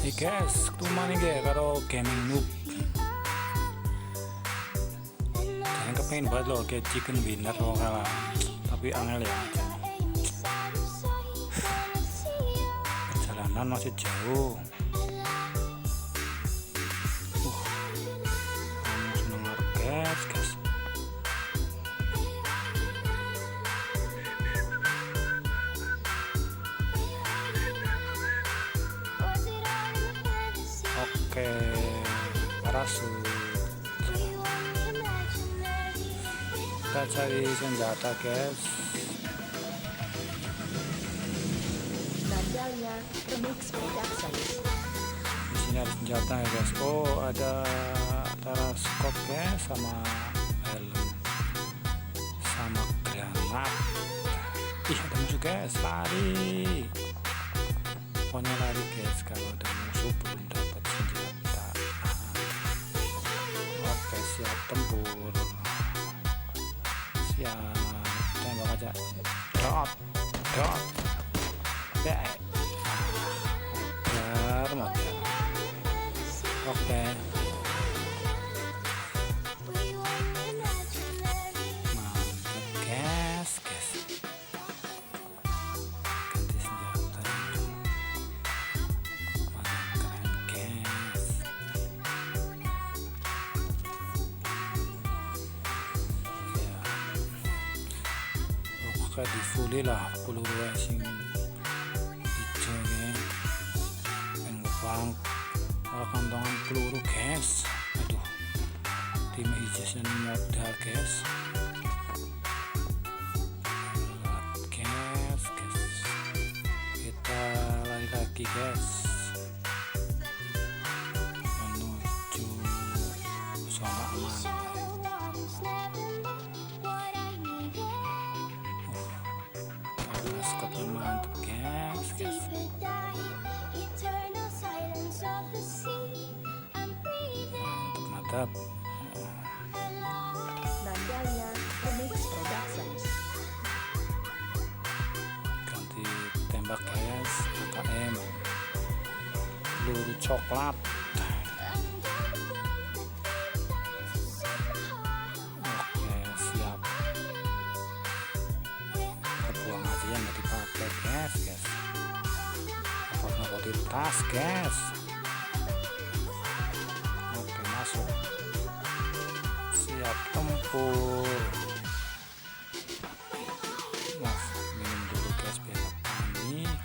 Guys, ketemu nih karo gaming noob. Jangan kepengen banget loh kayak chicken winner loh kalah, tapi angel ya. Perjalanan masih jauh. Seneng guys. Oke, parasut. Kita cari senjata guys. Nandalia Remix Productions. Di sini ada senjata ya guys. Oh, ada teleskop guys, sama helm, sama granat. Ih, ada musuh guys, lari. Pokoknya lari guys kalau ada musuh belum dapat senjata. Oke, siap tempur. Siap, tembak aja. Dot. Modern. Oke. Mantap guys. Ganti senjata. Keren guys. Ya. Oke, di fully lah peluru sing hijau ya. Pengebang kantongan peluru guys. Aduh, tim hijau modal guys. Kita lari lagi guys menuju zona aman. Skopnya mantap guys. Mantap. Nandalia Remix Productions. Ganti tembak guys, AKM peluru coklat. Oke, siap. Kebuang aja yang nggak dipakai guys. Apa di tas guys. Oke, masuk. Siap tempur. Minum dulu guys biar panik.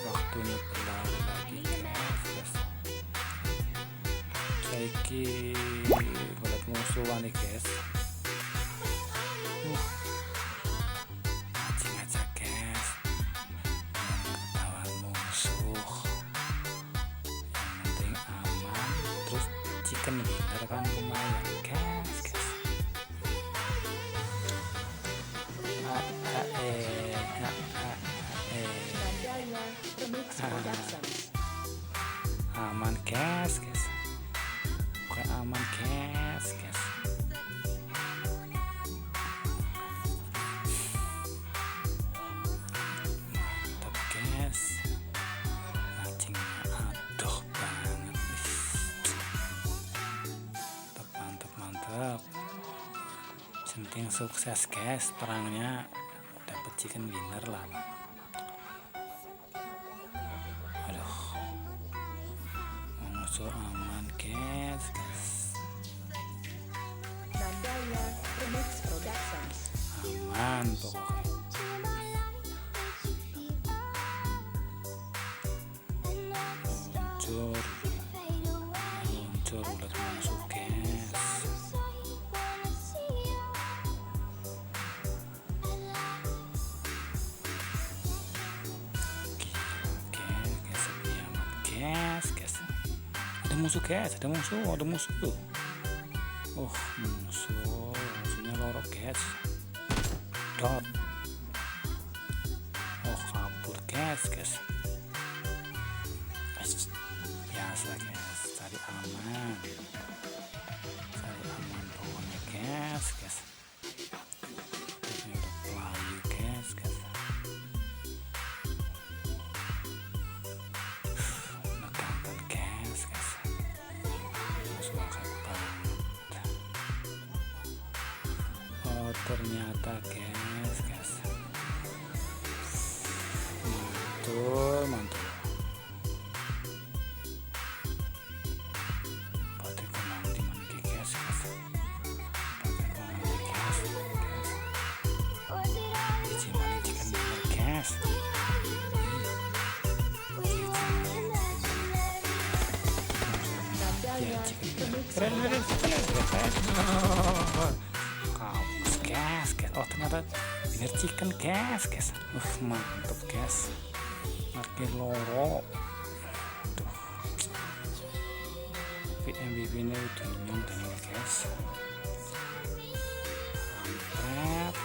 Waktunya berlari lagi guys. Saiki golek musuhan nih guys. Mancing aja guys. Ketahuan musuh. Yang penting aman. Terus chicken winner kan lumayan guys. Nandalia Remix Productions. Aman guys. Bukan aman guys. Mantap guys. Mancingnya aduh banget. Mantap. Penting sukses guys, perangnya dapat chicken winner lah. Aduh, musuh aman guys. Nandalia Remix Productions. Aman pokoknya. Muncul ulat musuh guys. Guys. Ada musuh. Musuhnya lorok guys. Dot. Kabur guys. Biasa guys, cari aman pokoknya guys. Ini udah pelayu guys. ternyata guys. Mantul. Baterai kunang di mana guys. Baterai kunang di guys. Iji mana chicken dinner guys. Nandaya Remix Keren. Production. Kamus guys. Oh ternyata dinner chicken guys. Mantap guys. Marke loro. Tuh. MVP ini udah nyong guys. Ampret.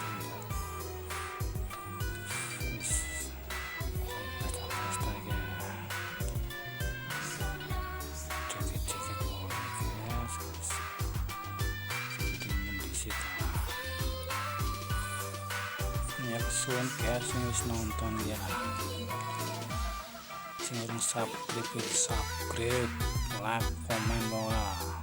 Ya kesuwen guys sing wis nonton ya. Sing urung subscribe, like, komen, bola.